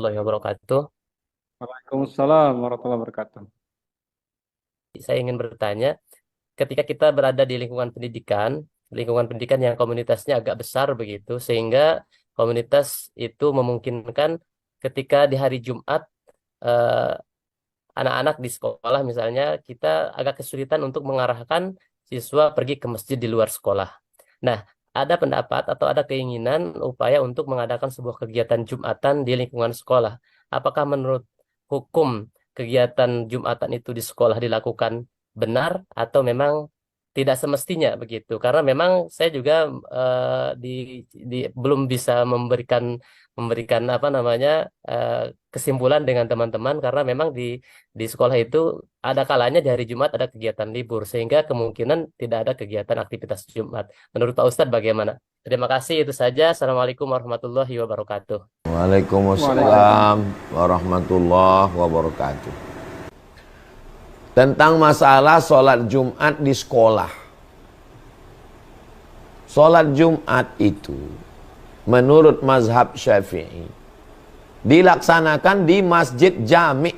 Warahmatullahi wabarakatuh. Waalaikumsalam warahmatullahi wabarakatuh. Saya ingin bertanya, ketika kita berada di lingkungan pendidikan yang komunitasnya agak besar begitu, sehingga komunitas itu memungkinkan ketika di hari Jumat eh, anak-anak di sekolah misalnya kita agak kesulitan untuk mengarahkan siswa pergi ke masjid di luar sekolah. Nah, ada pendapat atau ada keinginan upaya untuk mengadakan sebuah kegiatan Jumatan di lingkungan sekolah. Apakah menurut hukum kegiatan Jumatan itu di sekolah dilakukan benar atau memang tidak semestinya begitu? Karena memang saya juga belum bisa memberikan memberikan apa namanya eh, kesimpulan dengan teman-teman karena memang di sekolah itu ada kalanya di hari Jumat ada kegiatan libur sehingga kemungkinan tidak ada kegiatan aktivitas Jumat. Menurut Pak Ustadz bagaimana? Terima kasih itu saja. Assalamualaikum warahmatullahi wabarakatuh. Waalaikumsalam. Waalaikumsalam warahmatullahi wabarakatuh. Tentang masalah sholat Jumat di sekolah. Sholat Jumat itu menurut mazhab Syafi'i dilaksanakan di masjid jami'.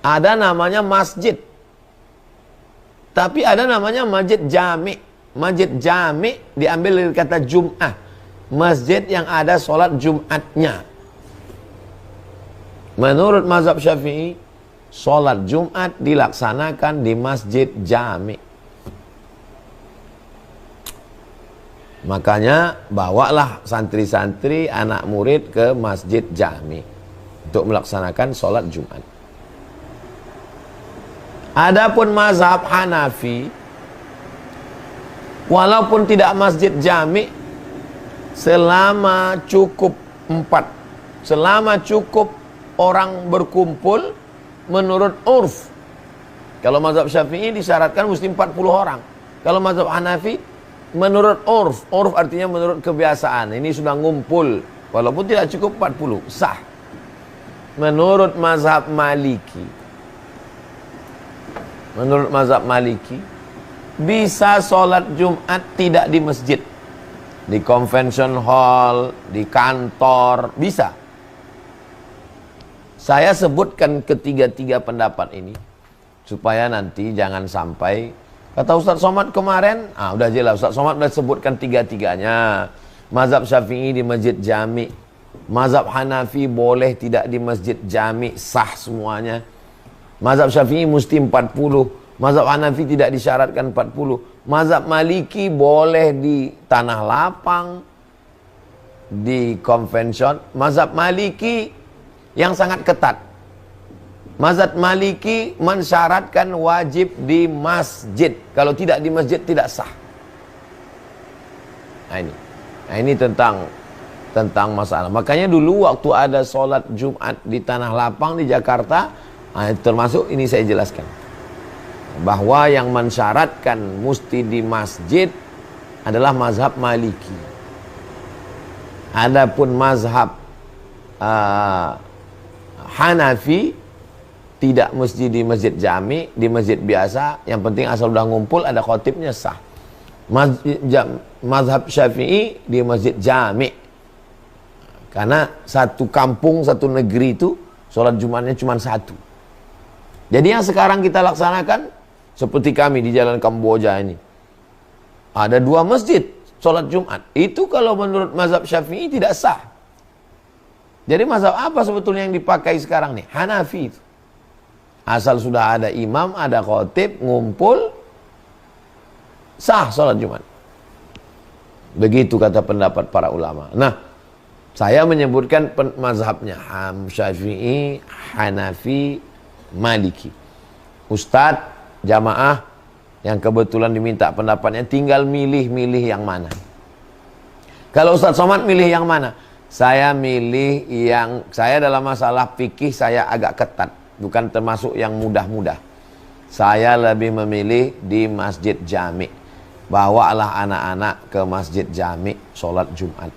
Ada namanya masjid, tapi ada namanya masjid jami'. Masjid jami' diambil dari kata Jum'ah, masjid yang ada sholat Jumatnya. Menurut mazhab Syafi'i, sholat Jumat dilaksanakan di masjid jami'. Makanya bawalah santri-santri anak murid ke masjid jami' untuk melaksanakan sholat Jumat. Adapun mazhab Hanafi, walaupun tidak masjid jami', selama cukup selama cukup orang berkumpul menurut urf. Kalau mazhab Syafi'i disyaratkan mesti 40 orang. Kalau mazhab Hanafi menurut urf. Urf artinya menurut kebiasaan. Ini sudah ngumpul walaupun tidak cukup 40, sah. Menurut mazhab Maliki bisa sholat Jumat tidak di masjid, di convention hall, di kantor, bisa. Saya sebutkan ketiga-tiga pendapat ini supaya nanti jangan sampai kata Ustaz Somad kemarin, udah jelas Ustaz Somad udah sebutkan tiga-tiganya. Mazhab Syafi'i di masjid jami', mazhab Hanafi boleh tidak di masjid jami', sah semuanya. Mazhab Syafi'i mesti 40, mazhab Hanafi tidak disyaratkan 40. Mazhab Maliki boleh di tanah lapang, di convention. Mazhab Maliki yang sangat ketat. Mazhab Maliki mensyaratkan wajib di masjid. Kalau tidak di masjid tidak sah. Nah ini tentang masalah. Makanya dulu waktu ada sholat Jumat di tanah lapang di Jakarta, termasuk ini saya jelaskan bahwa yang mensyaratkan mesti di masjid adalah mazhab Maliki. Adapun mazhab Hanafi tidak mesti di masjid jami', di masjid biasa, yang penting asal udah ngumpul ada khotibnya sah. Mazhab Syafi'i di masjid jami', karena satu kampung, satu negeri itu sholat Jumatnya cuma satu. Jadi yang sekarang kita laksanakan seperti kami di Jalan Kamboja ini, ada 2 masjid sholat Jumat. Itu kalau menurut mazhab Syafi'i tidak sah. Jadi mazhab apa sebetulnya yang dipakai sekarang nih? Hanafi itu. Asal sudah ada imam, ada khotib, ngumpul, sah sholat Jumat. Begitu kata pendapat para ulama. Nah, saya menyebutkan mazhabnya Syafi'i, Hanafi, Maliki. Ustadz, jamaah yang kebetulan diminta pendapatnya tinggal milih-milih yang mana. Kalau Ustadz Somad milih yang mana? Saya milih saya dalam masalah fikih saya agak ketat, bukan termasuk yang mudah-mudah. Saya lebih memilih di masjid jami'. Bawalah anak-anak ke masjid jami' sholat Jumat.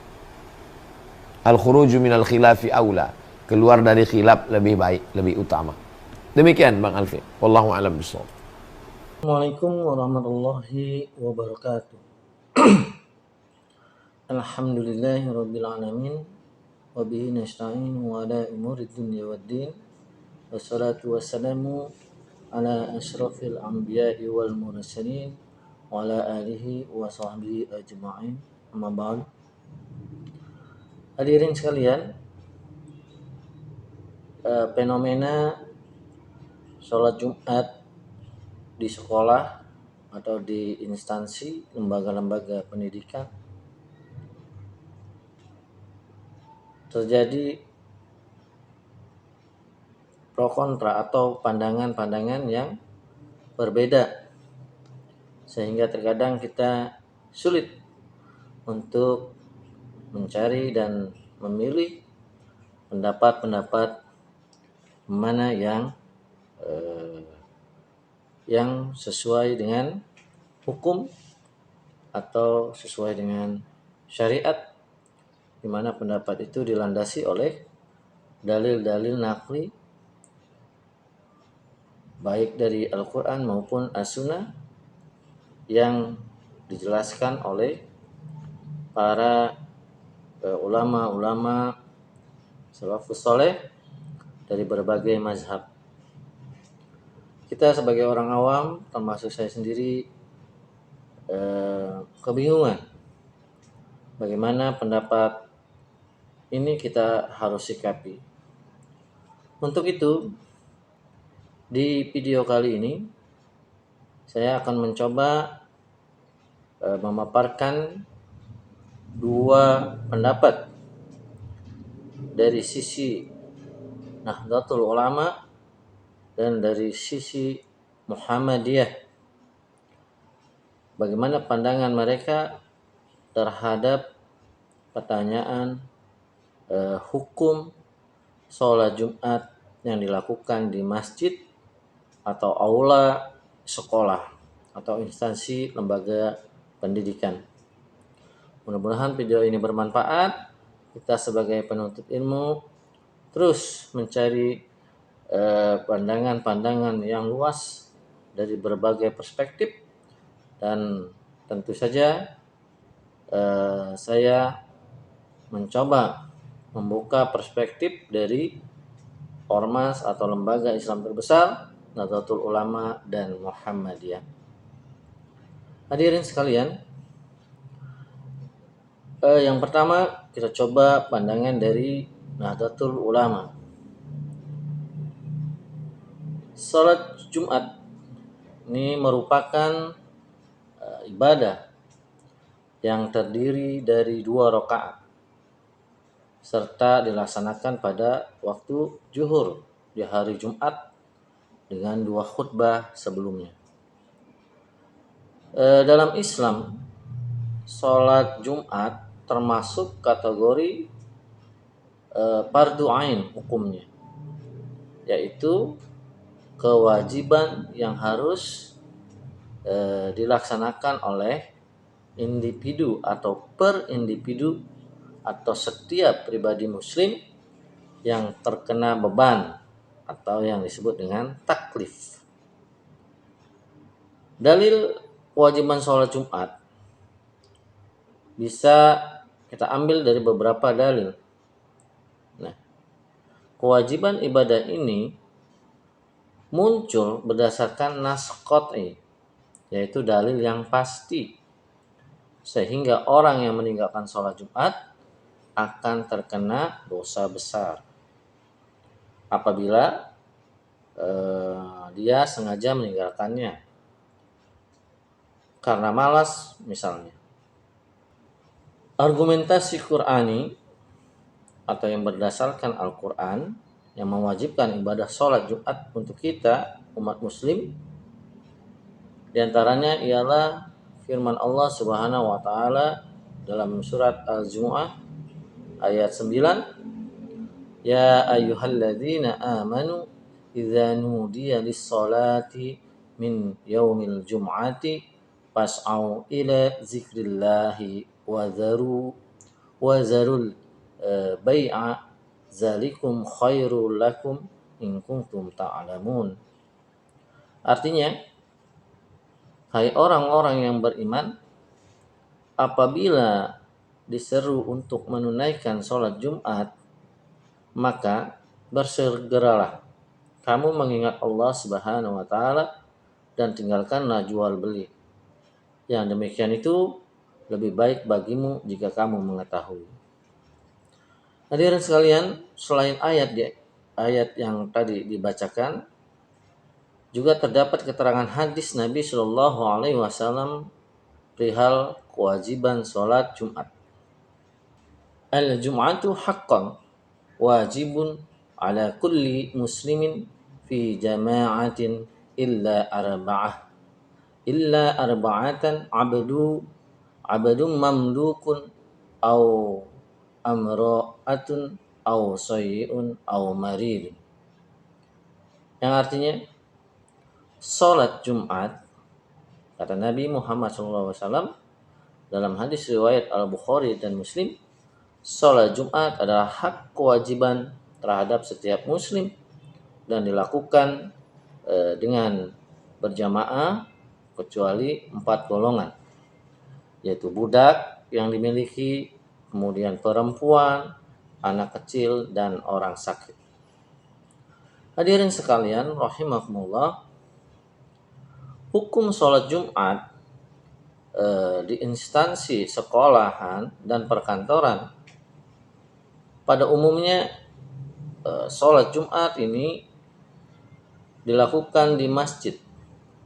Al-khuruju minal khilafi aula. Keluar dari khilaf lebih baik, lebih utama. Demikian Bang Alfi. Wallahu a'lam bishawab. Assalamualaikum warahmatullahi wabarakatuh. Alhamdulillahirabbil alamin وبه نستعين على أمور الدنيا والدين والصلاة والسلام على أشرف الأنبياء والمرسلين وعلى آله وصحbihi ajma'in. Amma ba'd. Hadirin sekalian, fenomena sholat Jumat di sekolah atau di instansi lembaga-lembaga pendidikan terjadi pro kontra atau pandangan-pandangan yang berbeda, sehingga terkadang kita sulit untuk mencari dan memilih pendapat-pendapat mana yang sesuai dengan hukum atau sesuai dengan syariat, di mana pendapat itu dilandasi oleh dalil-dalil naqli baik dari Al-Quran maupun As-Sunnah yang dijelaskan oleh para ulama-ulama salafus saleh dari berbagai mazhab. Kita sebagai orang awam, termasuk saya sendiri, kebingungan bagaimana pendapat ini kita harus sikapi. Untuk itu, di video kali ini saya akan mencoba memaparkan dua pendapat dari sisi Nahdlatul Ulama dan dari sisi Muhammadiyah. Bagaimana pandangan mereka terhadap pertanyaan hukum sholat Jumat yang dilakukan di masjid atau aula sekolah atau instansi lembaga pendidikan. Mudah-mudahan video ini bermanfaat. Kita sebagai penuntut ilmu terus mencari pandangan-pandangan yang luas dari berbagai perspektif, dan tentu saja saya mencoba membuka perspektif dari ormas atau lembaga Islam terbesar, Nahdlatul Ulama dan Muhammadiyah. Hadirin sekalian, yang pertama kita coba pandangan dari Nahdlatul Ulama. Salat Jumat ini merupakan ibadah yang terdiri dari 2 rakaat serta dilaksanakan pada waktu zuhur di hari Jumat dengan 2 khutbah sebelumnya. Dalam Islam, salat Jumat termasuk kategori fardu ain hukumnya, yaitu kewajiban yang harus dilaksanakan oleh individu atau per individu atau setiap pribadi muslim yang terkena beban atau yang disebut dengan taklif. Dalil kewajiban sholat Jumat bisa kita ambil dari beberapa dalil. Nah, kewajiban ibadah ini muncul berdasarkan nas qat'i, yaitu dalil yang pasti, sehingga orang yang meninggalkan sholat Jumat akan terkena dosa besar apabila dia sengaja meninggalkannya karena malas misalnya. Argumentasi Qur'ani atau yang berdasarkan Al-Quran yang mewajibkan ibadah sholat Jumat untuk kita umat muslim, diantaranya ialah firman Allah Subhanahu wa Ta'ala dalam surat Al-Jumu'ah ayat 9, Ya ayyuhalladzina amanu idza nudiya lis-salati min yaumil jum'ati fas'au ila zikrillahi wa zarul bai'a zalikum khairul lakum in kuntum ta'lamun. Artinya, hai orang-orang yang beriman, apabila diseru untuk menunaikan sholat Jumat maka bersegeralah kamu mengingat Allah Subhanahu wa taala dan tinggalkanlah jual beli. Yang demikian itu lebih baik bagimu jika kamu mengetahui. Hadirin sekalian, selain ayat yang tadi dibacakan, juga terdapat keterangan hadis Nabi Shallallahu Alaihi Wasallam perihal kewajiban sholat Jumat. Al-Jum'atu haqqan wajibun ala kulli muslimin fi jama'atin illa arba'atan abdun mamlukun au amra'atun au sayyun au marid. Yang artinya salat Jumat, kata Nabi Muhammad SAW dalam hadis riwayat Al-Bukhari dan Muslim, salat Jumat adalah hak kewajiban terhadap setiap muslim dan dilakukan dengan berjamaah kecuali 4 golongan, yaitu budak yang dimiliki, kemudian perempuan, anak kecil, dan orang sakit. Hadirin sekalian rahimakumullah, hukum sholat Jumat di instansi sekolahan dan perkantoran pada umumnya sholat Jumat ini dilakukan di masjid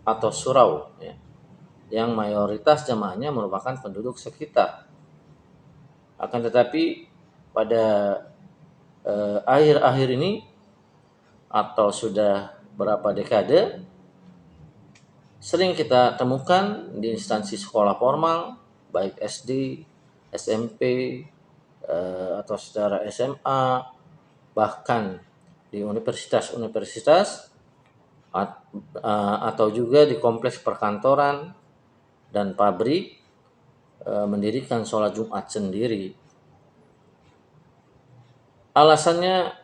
atau surau, ya, yang mayoritas jamaahnya merupakan penduduk sekitar. Akan tetapi pada akhir-akhir ini atau sudah berapa dekade, sering kita temukan di instansi sekolah formal, baik SD, SMP, atau secara SMA, bahkan di universitas-universitas, atau juga di kompleks perkantoran dan pabrik, mendirikan sholat Jumat sendiri. Alasannya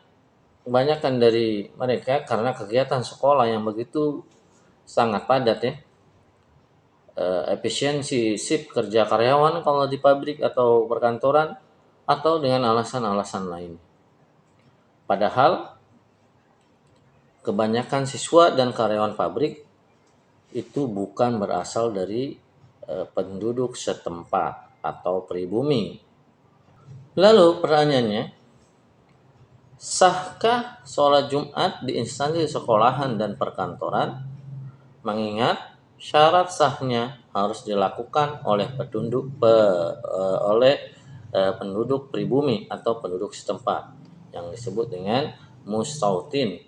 kebanyakan dari mereka karena kegiatan sekolah yang begitu sangat padat, ya. Efisiensi shift kerja karyawan kalau di pabrik atau perkantoran, atau dengan alasan-alasan lain. Padahal kebanyakan siswa dan karyawan pabrik itu bukan berasal dari penduduk setempat atau pribumi. Lalu pertanyaannya, sahkah sholat Jumat di instansi sekolahan dan perkantoran? Mengingat syarat sahnya harus dilakukan oleh penduduk pribumi atau penduduk setempat yang disebut dengan mustautin.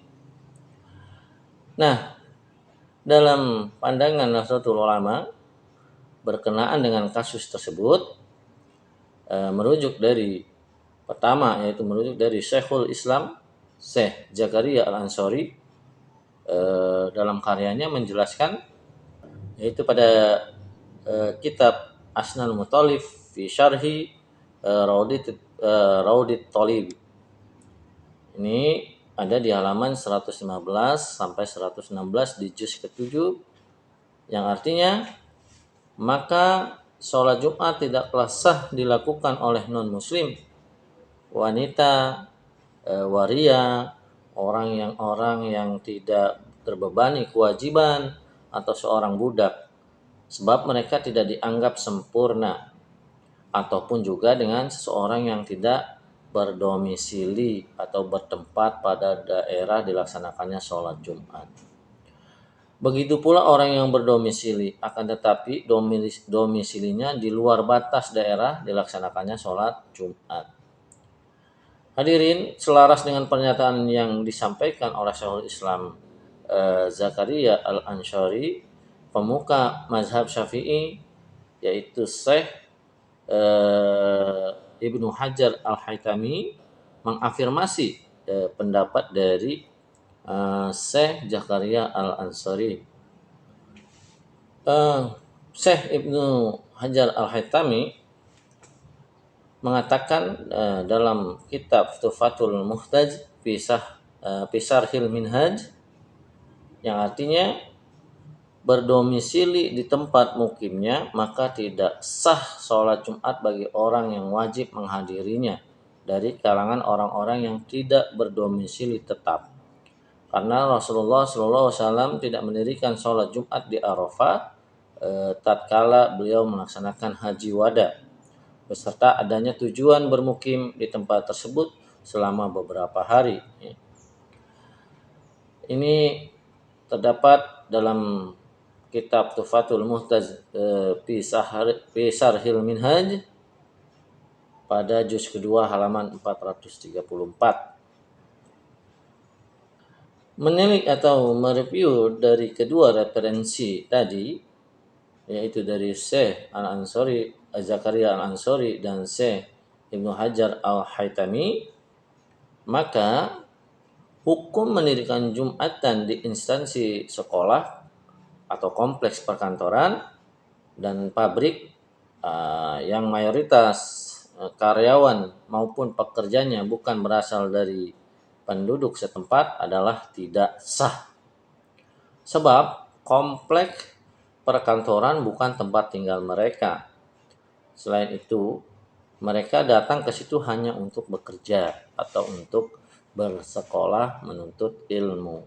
Nah, dalam pandangan Nahdlatul Ulama berkenaan dengan kasus tersebut, merujuk dari Syekhul Islam Syekh Zakaria Al-Ansari dalam karyanya menjelaskan, yaitu pada kitab Asnal Muthalif fi Syarhi Raudit Thalib. Ini ada di halaman 115 sampai 116 di juz ke-7, yang artinya, maka sholat Jumat tidaklah sah dilakukan oleh non-muslim, wanita, waria, orang yang tidak terbebani kewajiban, atau seorang budak, sebab mereka tidak dianggap sempurna, ataupun juga dengan seseorang yang tidak berdomisili atau bertempat pada daerah dilaksanakannya sholat Jumat. Begitu pula orang yang berdomisili, akan tetapi domisilinya di luar batas daerah dilaksanakannya sholat Jumat. Hadirin, selaras dengan pernyataan yang disampaikan oleh Syekhul Islam Zakaria Al-Ansari, pemuka mazhab Syafi'i, yaitu Syekh Ibnu Hajar Al-Haytami, mengafirmasi pendapat dari Syekh Zakaria Al-Ansari. Syekh Ibnu Hajar Al-Haytami mengatakan dalam kitab Tuhfatul Muhtaj fi Syarhil Minhaj, yang artinya berdomisili di tempat mukimnya, maka tidak sah sholat Jumat bagi orang yang wajib menghadirinya, dari kalangan orang-orang yang tidak berdomisili tetap. Karena Rasulullah SAW tidak mendirikan sholat Jumat di Arafah tatkala beliau melaksanakan haji wada, beserta adanya tujuan bermukim di tempat tersebut selama beberapa hari. Ini terdapat dalam kitab Tuhfatul Muhtaj fi Sarhil Minhaj pada juz kedua halaman 434. Menilik atau mereview dari kedua referensi tadi, yaitu dari Syekh Al-Ansari, Zakaria Al-Ansari dan Syekh Ibnu Hajar Al-Haytami, maka hukum mendirikan Jumatan di instansi sekolah atau kompleks perkantoran dan pabrik yang mayoritas karyawan maupun pekerjanya bukan berasal dari penduduk setempat adalah tidak sah. Sebab kompleks perkantoran bukan tempat tinggal mereka. Selain itu, mereka datang ke situ hanya untuk bekerja atau untuk bersekolah menuntut ilmu.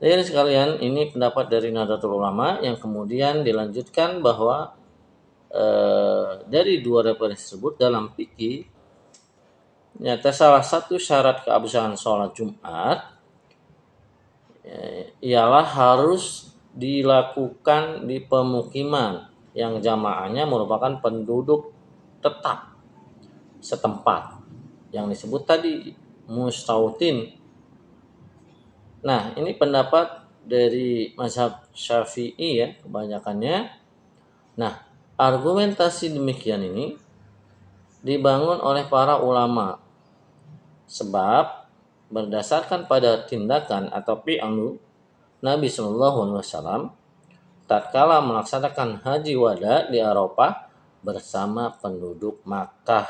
Jadi sekalian, ini pendapat dari Nahdlatul Ulama yang kemudian dilanjutkan bahwa dari dua referensi tersebut dalam fikih, nyata salah satu syarat keabsahan sholat Jumat ialah harus dilakukan di pemukiman yang jamaahnya merupakan penduduk tetap setempat yang disebut tadi mustautin. Nah, ini pendapat dari mazhab Syafi'i ya kebanyakannya. Nah, argumentasi demikian ini dibangun oleh para ulama sebab berdasarkan pada tindakan atau fi'lu Nabi SAW tatkala melaksanakan haji wada di Arafah bersama penduduk Makkah.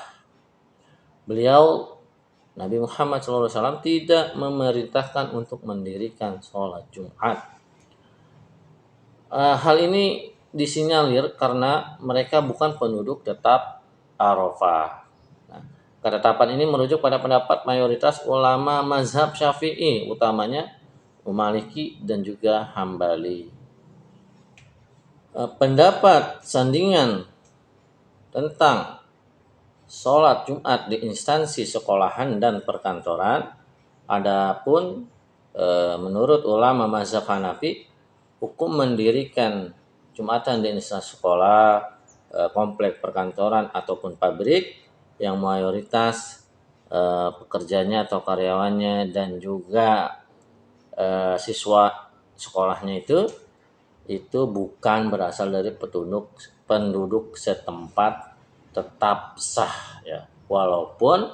Beliau Nabi Muhammad SAW tidak memerintahkan untuk mendirikan sholat Jumat. Hal ini disinyalir karena mereka bukan penduduk tetap Arafah. Nah, ketetapan ini merujuk pada pendapat mayoritas ulama mazhab Syafi'i, utamanya Maliki dan juga Hambali. Pendapat sandingan tentang sholat Jumat di instansi sekolahan dan perkantoran, adapun menurut ulama mazhab Hanafi, hukum mendirikan Jumatan di instansi sekolah, kompleks perkantoran ataupun pabrik yang mayoritas pekerjanya atau karyawannya dan juga siswa sekolahnya itu bukan berasal dari penduduk setempat tetap sah ya, walaupun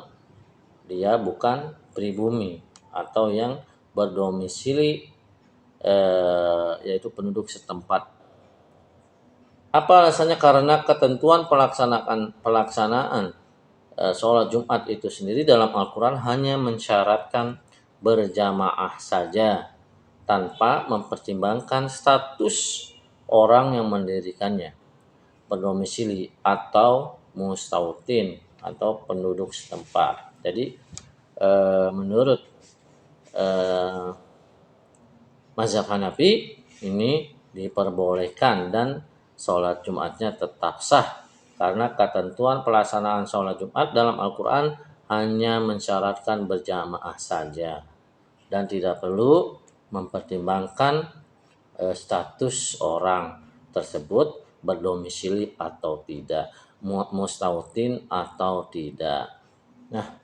dia bukan pribumi atau yang berdomisili yaitu penduduk setempat. Apa alasannya? Karena ketentuan pelaksanaan sholat Jumat itu sendiri dalam Al-Quran hanya mensyaratkan berjamaah saja tanpa mempertimbangkan status orang yang mendirikannya, berdomisili atau mustautin atau penduduk setempat. Jadi menurut mazhab Hanafi ini diperbolehkan dan sholat Jumatnya tetap sah karena ketentuan pelaksanaan sholat Jumat dalam Al-Quran hanya mensyaratkan berjamaah saja dan tidak perlu mempertimbangkan status orang tersebut berdomisili atau tidak, mustautin atau tidak. Nah,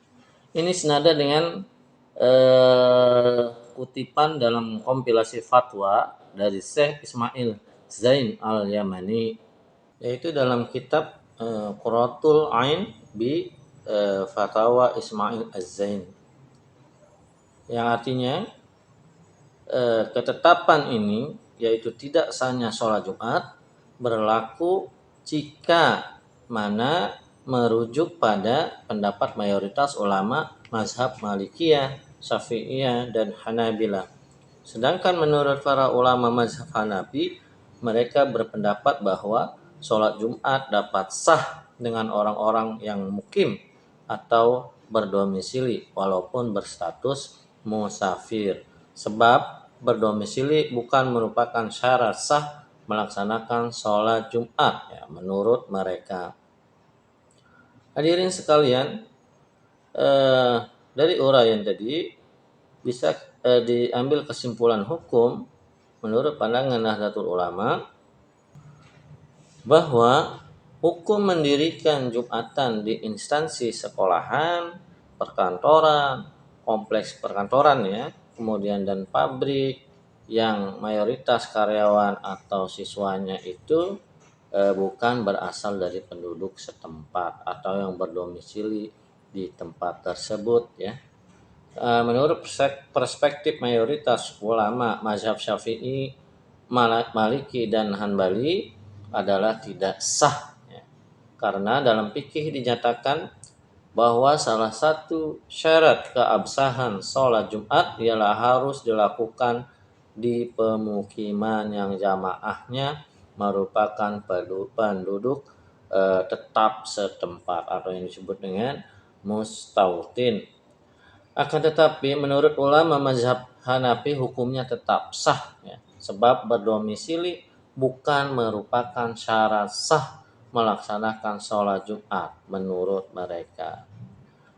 ini senada dengan kutipan dalam kompilasi fatwa dari Syekh Ismail Zain Al-Yamani, yaitu dalam kitab Qurratul Ain bi Fatawa Ismail Az-Zain, yang artinya ketetapan ini yaitu tidak sahnya sholat Jumat berlaku jika mana merujuk pada pendapat mayoritas ulama mazhab Malikiyah, Syafi'iyah, dan Hanabilah. Sedangkan menurut para ulama mazhab Hanafi, mereka berpendapat bahwa sholat Jumat dapat sah dengan orang-orang yang mukim atau berdomisili walaupun berstatus musafir. Sebab berdomisili bukan merupakan syarat sah melaksanakan sholat Jumat ya, menurut mereka. Hadirin sekalian, dari uraian tadi bisa diambil kesimpulan hukum menurut pandangan Nahdlatul Ulama bahwa hukum mendirikan Jumatan di instansi sekolahan, perkantoran, kompleks perkantoran ya, kemudian dan pabrik yang mayoritas karyawan atau siswanya itu bukan berasal dari penduduk setempat atau yang berdomisili di tempat tersebut ya. Menurut perspektif mayoritas ulama mazhab Syafi'i, Maliki dan Hanbali adalah tidak sah ya. Karena dalam fikih dinyatakan bahwa salah satu syarat keabsahan sholat Jumat ialah harus dilakukan di pemukiman yang jamaahnya merupakan penduduk tetap setempat atau yang disebut dengan mustautin. Akan tetapi menurut ulama mazhab Hanafi hukumnya tetap sah ya, sebab berdomisili bukan merupakan syarat sah melaksanakan sholat Jumat menurut mereka.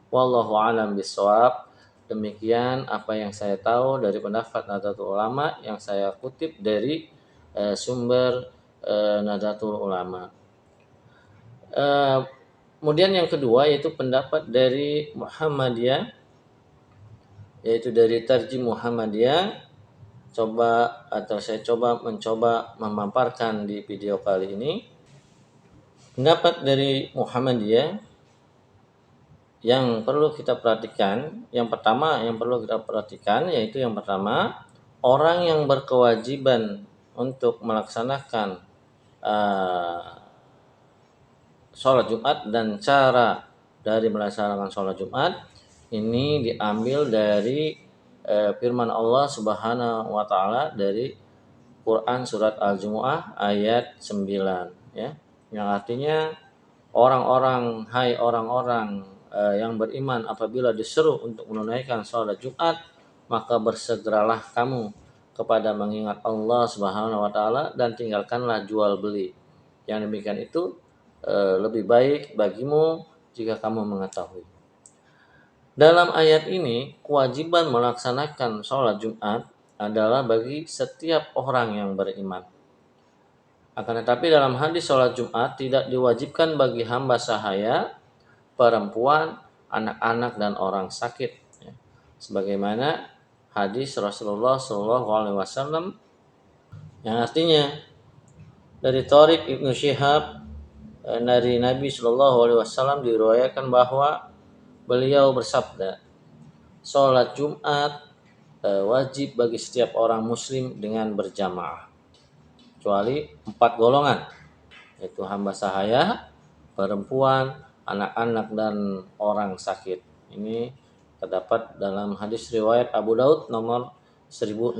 Wallahu a'lam bishawab. Demikian apa yang saya tahu dari pendapat Nahdlatul Ulama yang saya kutip dari sumber Nahdlatul Ulama. Kemudian yang kedua yaitu pendapat dari Muhammadiyah, yaitu dari Tarjim Muhammadiyah. Saya mencoba memaparkan di video kali ini. Pendapat dari Muhammadiyah yang perlu kita perhatikan, yang pertama yaitu yang pertama, orang yang berkewajiban untuk melaksanakan sholat Jumat dan cara dari melaksanakan sholat Jumat ini diambil dari firman Allah Subhanahu wa taala dari Quran surat Al-Jumu'ah ayat 9 ya. Yang artinya orang-orang yang beriman apabila diseru untuk menunaikan sholat Jumat maka bersegeralah kamu kepada mengingat Allah Subhanahu wa taala dan tinggalkanlah jual beli. Yang demikian itu lebih baik bagimu jika kamu mengetahui. Dalam ayat ini, kewajiban melaksanakan sholat Jumat adalah bagi setiap orang yang beriman. Akan tetapi dalam hadis sholat Jumat tidak diwajibkan bagi hamba sahaya, perempuan, anak-anak, dan orang sakit. Sebagaimana hadis Rasulullah SAW yang artinya dari Thariq Ibnu Syihab dari Nabi SAW diriwayatkan bahwa beliau bersabda, sholat Jumat wajib bagi setiap orang muslim dengan berjamaah, kecuali 4 golongan, yaitu hamba sahaya, perempuan, anak-anak, dan orang sakit. Ini terdapat dalam hadis riwayat Abu Daud nomor 1067.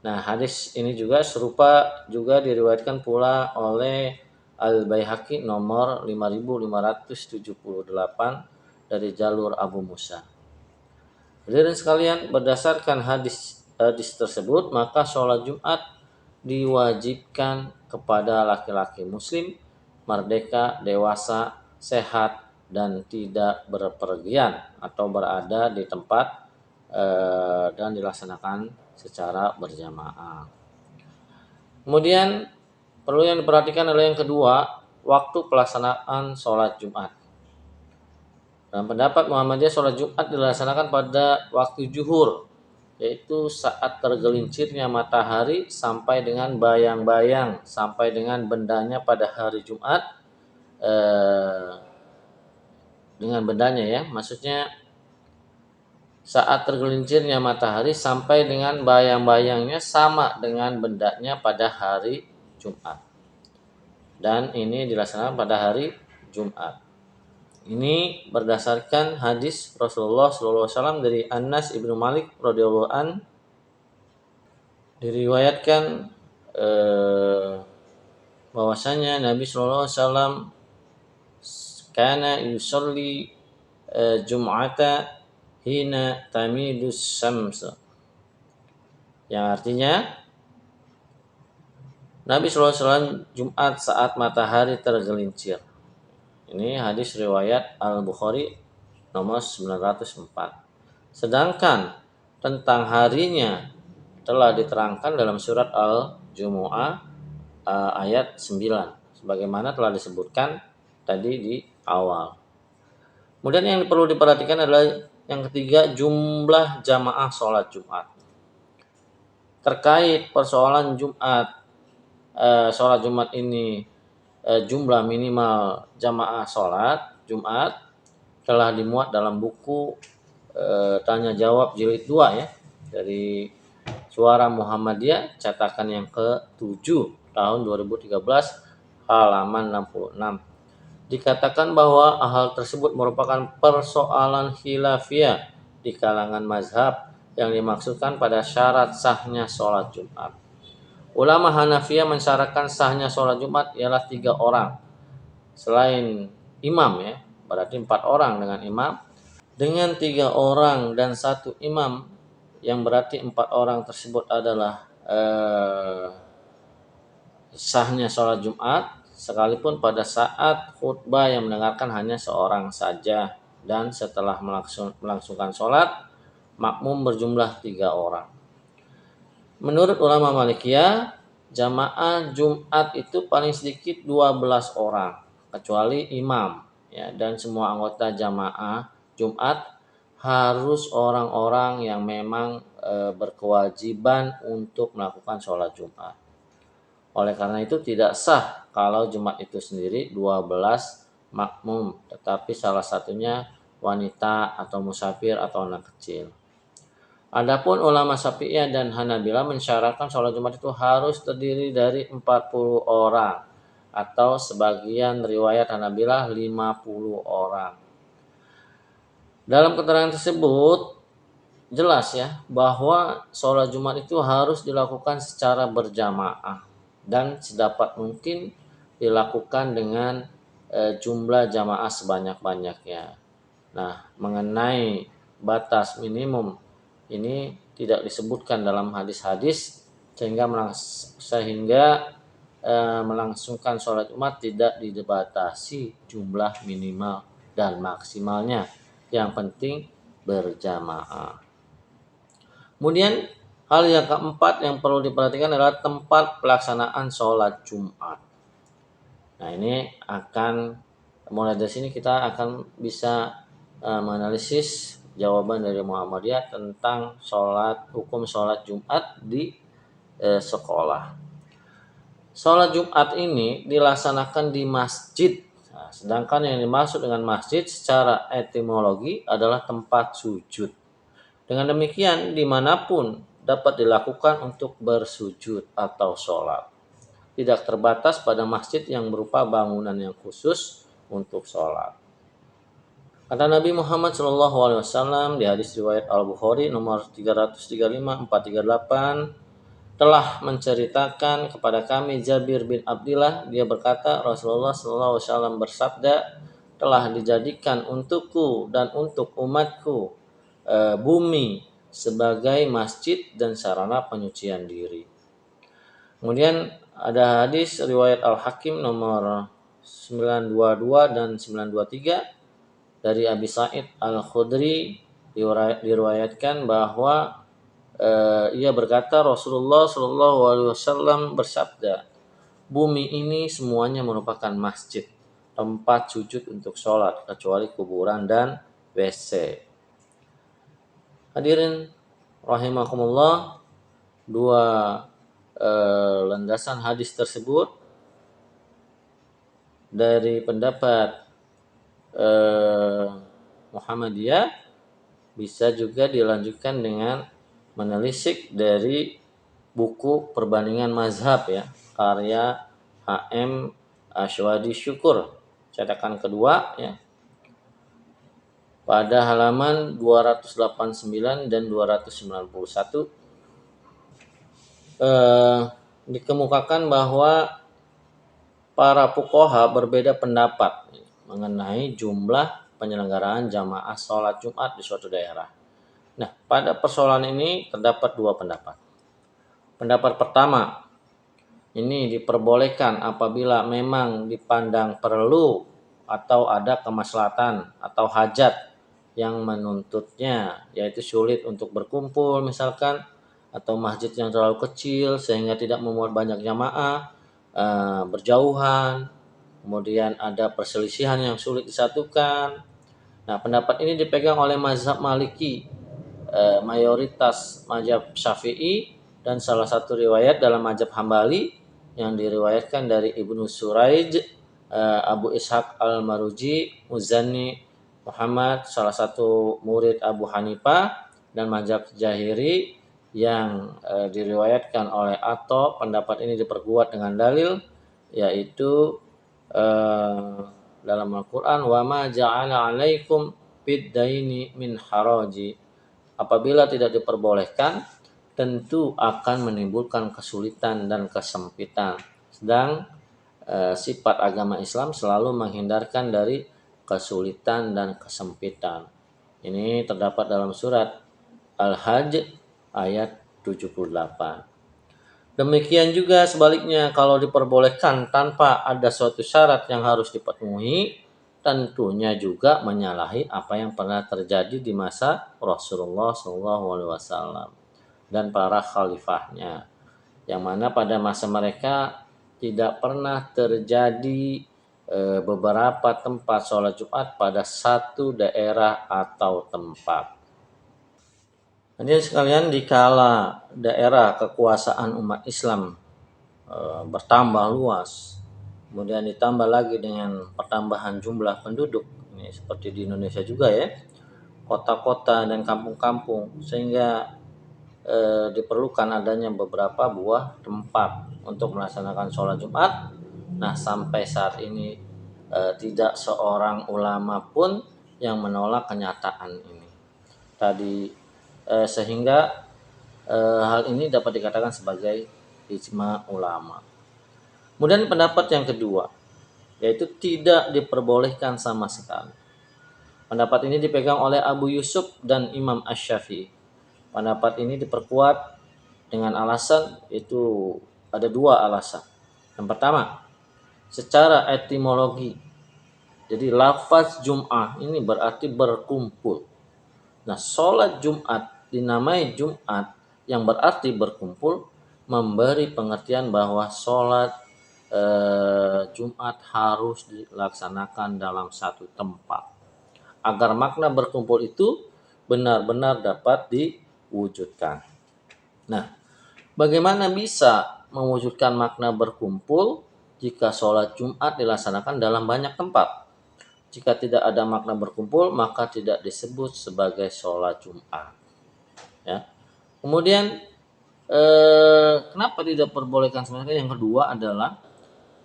Nah, hadis ini juga serupa juga diriwayatkan pula oleh Al-Baihaqi nomor 5578 dari jalur Abu Musa. Hadirin sekalian, berdasarkan hadis tersebut, maka sholat Jumat diwajibkan kepada laki-laki muslim, merdeka, dewasa, sehat, dan tidak berpergian atau berada di tempat dan dilaksanakan secara berjamaah. Kemudian perlu yang diperhatikan adalah yang kedua, waktu pelaksanaan sholat Jumat. Dalam pendapat Muhammadiyah, sholat Jumat dilaksanakan pada waktu zuhur, yaitu saat tergelincirnya matahari sampai dengan bayang-bayang, sampai dengan bendanya pada hari Jumat. Dengan bendanya ya, maksudnya saat tergelincirnya matahari sampai dengan bayang-bayangnya sama dengan bendanya pada hari Jumat. Dan ini dilaksanakan pada hari Jumat. Ini berdasarkan hadis Rasulullah SAW dari Anas ibnu Malik radhiyallahu an, diriwayatkan bahwasanya Nabi SAW kana yusalli jum'ata hina tamidus syams. Yang artinya Nabi SAW Jumat saat matahari tergelincir. Ini hadis riwayat Al-Bukhari nomor 904. Sedangkan tentang harinya telah diterangkan dalam surat Al-Jumu'ah ayat 9. Sebagaimana telah disebutkan tadi di awal. Kemudian yang perlu diperhatikan adalah yang ketiga, jumlah jamaah sholat Jumat. Terkait persoalan sholat Jumat ini, jumlah minimal jamaah sholat Jumat telah dimuat dalam buku Tanya Jawab Jilid 2 ya, dari Suara Muhammadiyah cetakan yang ke-7 tahun 2013 halaman 66. Dikatakan bahwa hal tersebut merupakan persoalan khilafiyah di kalangan mazhab yang dimaksudkan pada syarat sahnya sholat Jumat. Ulama Hanafiyah mensyaratkan sahnya sholat Jumat ialah 3 orang. Selain imam ya, berarti 4 orang dengan imam. Dengan 3 orang dan 1 imam, yang berarti 4 orang tersebut adalah sahnya sholat Jumat, sekalipun pada saat khutbah yang mendengarkan hanya seorang saja, dan setelah melangsungkan sholat, makmum berjumlah 3 orang. Menurut ulama Malikiyah, jamaah Jumat itu paling sedikit 12 orang, kecuali imam ya, dan semua anggota jamaah Jumat harus orang-orang yang memang berkewajiban untuk melakukan sholat Jumat. Oleh karena itu tidak sah kalau Jumat itu sendiri 12 makmum, tetapi salah satunya wanita atau musafir atau anak kecil. Adapun ulama Syafi'iyah dan Hanabilah mensyaratkan sholat Jumat itu harus terdiri dari 40 orang, atau sebagian riwayat Hanabilah 50 orang. Dalam keterangan tersebut jelas ya bahwa sholat Jumat itu harus dilakukan secara berjamaah dan sedapat mungkin dilakukan dengan jumlah jamaah sebanyak-banyaknya. Nah, mengenai batas minimum ini tidak disebutkan dalam hadis-hadis sehingga melangsungkan sholat Jumat tidak dibatasi jumlah minimal dan maksimalnya. Yang penting berjamaah. Kemudian hal yang keempat yang perlu diperhatikan adalah tempat pelaksanaan sholat Jumat. Nah, ini akan mulai dari sini kita akan bisa menganalisis jawaban dari Muhammadiyah tentang hukum sholat Jumat di sekolah. Sholat Jumat ini dilaksanakan di masjid. Nah, sedangkan yang dimaksud dengan masjid secara etimologi adalah tempat sujud. Dengan demikian, dimanapun dapat dilakukan untuk bersujud atau sholat. Tidak terbatas pada masjid yang berupa bangunan yang khusus untuk sholat. Kata Nabi Muhammad SAW di hadis riwayat Al-Bukhari nomor 335-438 telah menceritakan kepada kami Jabir bin Abdillah, dia berkata Rasulullah SAW bersabda, telah dijadikan untukku dan untuk umatku bumi sebagai masjid dan sarana penyucian diri. Kemudian ada hadis riwayat Al-Hakim nomor 922 dan 923 dari Abi Sa'id Al-Khudri, diriwayatkan bahwa ia berkata Rasulullah SAW bersabda, bumi ini semuanya merupakan masjid, tempat sujud untuk sholat kecuali kuburan dan WC. Hadirin rahimakumullah, dua landasan hadis tersebut dari pendapat Muhammadiyah bisa juga dilanjutkan dengan menelisik dari buku Perbandingan Mazhab ya, karya H.M. Ashwadi Syukur, cetakan kedua ya, pada halaman 289 dan 291 dikemukakan bahwa para fuqaha berbeda pendapat mengenai jumlah penyelenggaraan jamaah sholat Jumat di suatu daerah. Nah, pada persoalan ini terdapat dua pendapat. Pendapat pertama, ini diperbolehkan apabila memang dipandang perlu atau ada kemaslahatan atau hajat yang menuntutnya, yaitu sulit untuk berkumpul misalkan, atau masjid yang terlalu kecil sehingga tidak memuat banyak jamaah, berjauhan, kemudian ada perselisihan yang sulit disatukan. Nah, pendapat ini dipegang oleh mazhab Maliki, mayoritas mazhab Syafi'i, dan salah satu riwayat dalam mazhab Hambali yang diriwayatkan dari Ibnu Suraij, Abu Ishaq Al-Maruji, Muzani Muhammad, salah satu murid Abu Hanifah, dan mazhab Zahiri yang diriwayatkan oleh Atha. Pendapat ini diperkuat dengan dalil, yaitu dalam Al-Quran, wa ma ja'ala 'alaikum fid daini min haraji. Apabila tidak diperbolehkan, tentu akan menimbulkan kesulitan dan kesempitan. Sedang sifat agama Islam selalu menghindarkan dari kesulitan dan kesempitan. Ini terdapat dalam surat Al-Hajj ayat 78. Demikian juga sebaliknya, kalau diperbolehkan tanpa ada suatu syarat yang harus dipenuhi, tentunya juga menyalahi apa yang pernah terjadi di masa Rasulullah SAW dan para khalifahnya, yang mana pada masa mereka tidak pernah terjadi beberapa tempat sholat Jumat pada satu daerah atau tempat. Hadirin sekalian, dikala daerah kekuasaan umat Islam bertambah luas, kemudian ditambah lagi dengan pertambahan jumlah penduduk, ini seperti di Indonesia juga ya, kota-kota dan kampung-kampung, sehingga diperlukan adanya beberapa buah tempat untuk melaksanakan sholat Jumat. Nah, sampai saat ini tidak seorang ulama pun yang menolak kenyataan ini tadi, sehingga hal ini dapat dikatakan sebagai ijma ulama. Kemudian pendapat yang kedua, yaitu tidak diperbolehkan sama sekali. Pendapat ini dipegang oleh Abu Yusuf dan Imam Asy-Syafi'i. Pendapat ini diperkuat dengan alasan, itu ada dua alasan. Yang pertama, secara etimologi. Jadi lafaz Jum'ah ini berarti berkumpul. Nah, sholat Jumat dinamai Jumat yang berarti berkumpul, memberi pengertian bahwa sholat Jumat harus dilaksanakan dalam satu tempat agar makna berkumpul itu benar-benar dapat diwujudkan. Nah, bagaimana bisa mewujudkan makna berkumpul jika sholat Jumat dilaksanakan dalam banyak tempat? Jika tidak ada makna berkumpul, maka tidak disebut sebagai sholat Jumat. Ya. Kemudian kenapa tidak diperbolehkan sebenarnya? Yang kedua adalah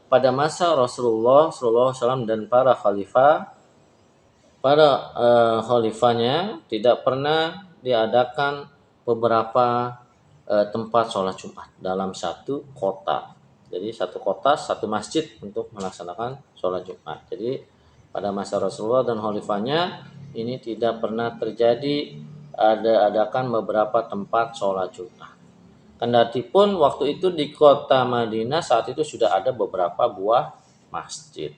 pada masa Rasulullah SAW dan para khalifahnya tidak pernah diadakan beberapa tempat sholat Jumat dalam satu kota. Jadi satu kota, satu masjid untuk melaksanakan sholat Jumat. Jadi pada masa Rasulullah dan khalifahnya ini tidak pernah terjadi adakan beberapa tempat sholat Jumat. Kendatipun waktu itu di kota Madinah saat itu sudah ada beberapa buah masjid.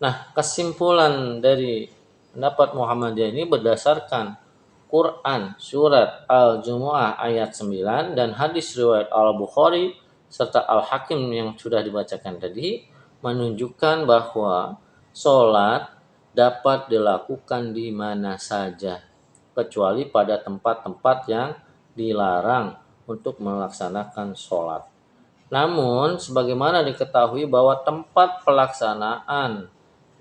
Nah, kesimpulan dari pendapat Muhammadiyah ini berdasarkan Quran surat Al-Jumu'ah ayat 9 dan hadis riwayat Al-Bukhari serta Al-Hakim yang sudah dibacakan tadi, menunjukkan bahwa sholat dapat dilakukan di mana saja kecuali pada tempat-tempat yang dilarang untuk melaksanakan sholat. Namun, sebagaimana diketahui bahwa tempat pelaksanaan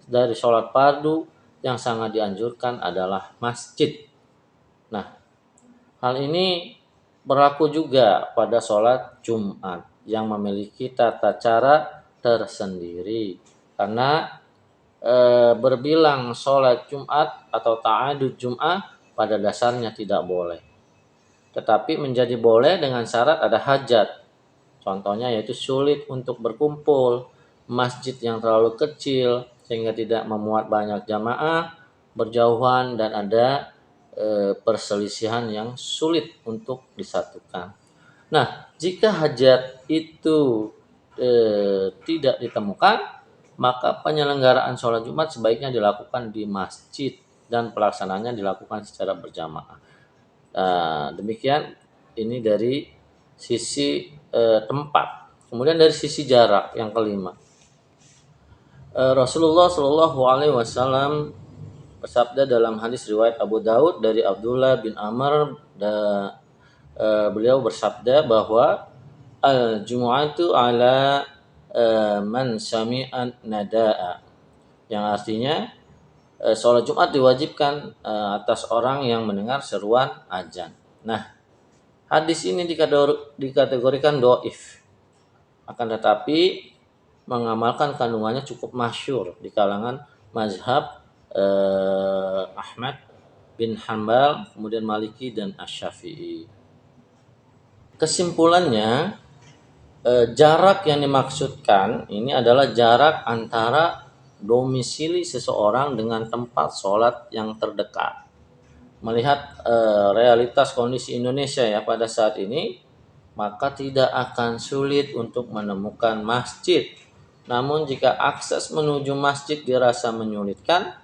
dari sholat fardu yang sangat dianjurkan adalah masjid. Nah, hal ini berlaku juga pada sholat Jumat yang memiliki tata cara tersendiri. Karena berbilang sholat Jumat atau ta'adud Jum'ah pada dasarnya tidak boleh. Tetapi menjadi boleh dengan syarat ada hajat. Contohnya yaitu sulit untuk berkumpul, masjid yang terlalu kecil, sehingga tidak memuat banyak jamaah, berjauhan, dan ada perselisihan yang sulit untuk disatukan. Nah, jika hajat itu tidak ditemukan, maka penyelenggaraan sholat Jumat sebaiknya dilakukan di masjid dan pelaksanaannya dilakukan secara berjamaah. Demikian ini dari sisi tempat. Kemudian dari sisi jarak yang kelima, Rasulullah Shallallahu Alaihi Wasallam bersabda dalam hadis riwayat Abu Daud dari Abdullah bin Amr, beliau bersabda bahwa al-jumu'atu ala man sami'an nada'a, yang artinya sholat Jumat diwajibkan atas orang yang mendengar seruan azan. Nah, hadis ini dikategorikan dhaif, akan tetapi mengamalkan kandungannya cukup masyhur di kalangan mazhab Ahmad bin Hanbal, kemudian Maliki dan Asy-Syafi'i. Kesimpulannya, jarak yang dimaksudkan ini adalah jarak antara domisili seseorang dengan tempat sholat yang terdekat. Melihat realitas kondisi Indonesia ya pada saat ini, maka tidak akan sulit untuk menemukan masjid. Namun jika akses menuju masjid dirasa menyulitkan,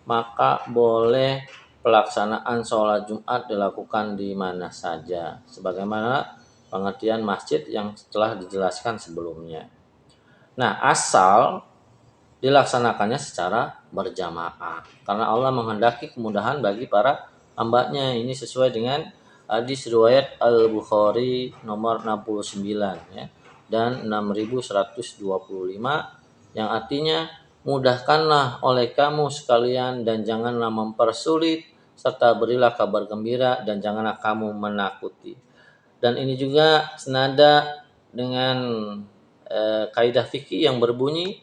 maka boleh pelaksanaan sholat Jumat dilakukan di mana saja, sebagaimana pengertian masjid yang telah dijelaskan sebelumnya. Nah, asal dilaksanakannya secara berjamaah, karena Allah menghendaki kemudahan bagi para hambanya. Ini sesuai dengan hadis riwayat Al-Bukhari nomor 69 ya, dan 6125, yang artinya, mudahkanlah oleh kamu sekalian dan janganlah mempersulit, serta berilah kabar gembira dan janganlah kamu menakuti. Dan ini juga senada dengan kaidah fikih yang berbunyi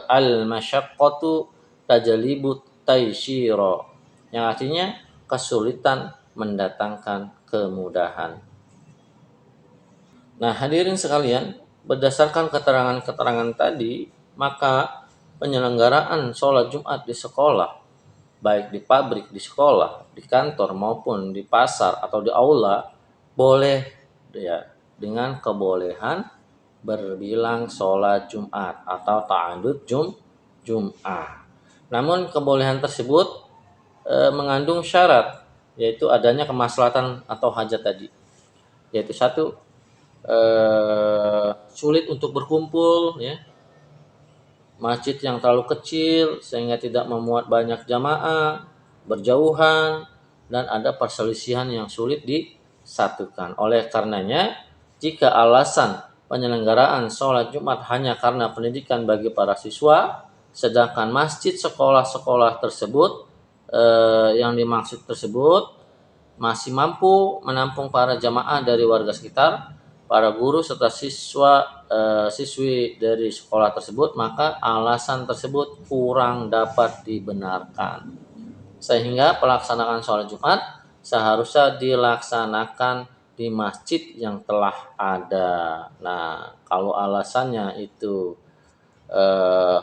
al-masyaqqatu tajlibu taisyira, yang artinya kesulitan mendatangkan kemudahan. Nah, hadirin sekalian, berdasarkan keterangan-keterangan tadi, maka penyelenggaraan sholat Jumat di sekolah, baik di pabrik, di sekolah, di kantor maupun di pasar atau di aula, boleh ya dengan kebolehan berbilang sholat Jumat atau ta'adud Jum'ah. Namun kebolehan tersebut mengandung syarat, yaitu adanya kemaslahatan atau hajat tadi, yaitu satu, sulit untuk berkumpul ya, masjid yang terlalu kecil sehingga tidak memuat banyak jamaah, berjauhan, dan ada perselisihan yang sulit disatukan. Oleh karenanya, jika alasan penyelenggaraan sholat Jumat hanya karena pendidikan bagi para siswa, sedangkan masjid sekolah-sekolah tersebut yang dimaksud tersebut masih mampu menampung para jamaah dari warga sekitar, para guru serta siswi dari sekolah tersebut, maka alasan tersebut kurang dapat dibenarkan. Sehingga pelaksanaan sholat Jumat seharusnya dilaksanakan di masjid yang telah ada. Nah, kalau alasannya itu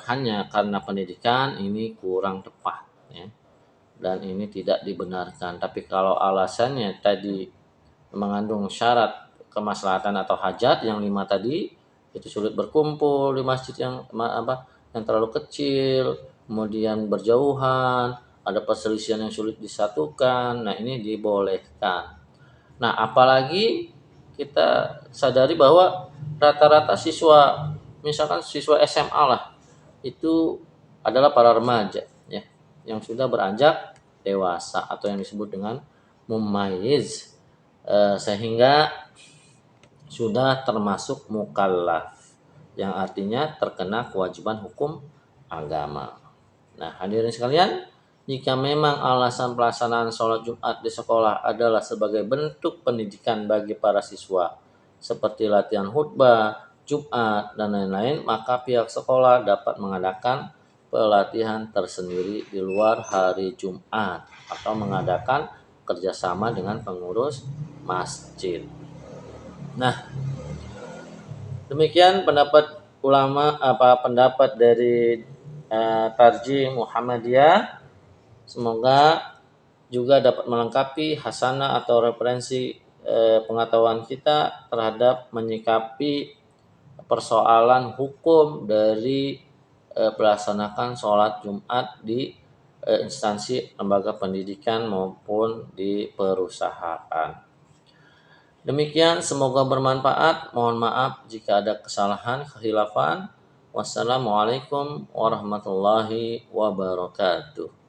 hanya karena pendidikan, ini kurang tepat ya, dan ini tidak dibenarkan. Tapi kalau alasannya tadi mengandung syarat kemaslahatan atau hajat yang 5 tadi, itu sulit berkumpul di masjid yang terlalu kecil, kemudian berjauhan, ada perselisihan yang sulit disatukan, nah ini dibolehkan. Nah, apalagi kita sadari bahwa rata-rata siswa, misalkan siswa SMA lah, itu adalah para remaja ya, yang sudah beranjak dewasa atau yang disebut dengan mumayyiz, sehingga sudah termasuk mukallaf, yang artinya terkena kewajiban hukum agama. Nah, hadirin sekalian, jika memang alasan pelaksanaan sholat Jumat di sekolah adalah sebagai bentuk pendidikan bagi para siswa, seperti latihan khutbah, Jumat, dan lain-lain, maka pihak sekolah dapat mengadakan pelatihan tersendiri di luar hari Jumat atau mengadakan kerjasama dengan pengurus masjid. Nah, demikian pendapat ulama, pendapat dari Tarjih Muhammadiyah. Semoga juga dapat melengkapi hasanah atau referensi pengetahuan kita terhadap menyikapi persoalan hukum dari melaksanakan sholat Jumat di instansi lembaga pendidikan maupun di perusahaan. Demikian, semoga bermanfaat. Mohon maaf jika ada kesalahan, kekhilafan. Wassalamualaikum warahmatullahi wabarakatuh.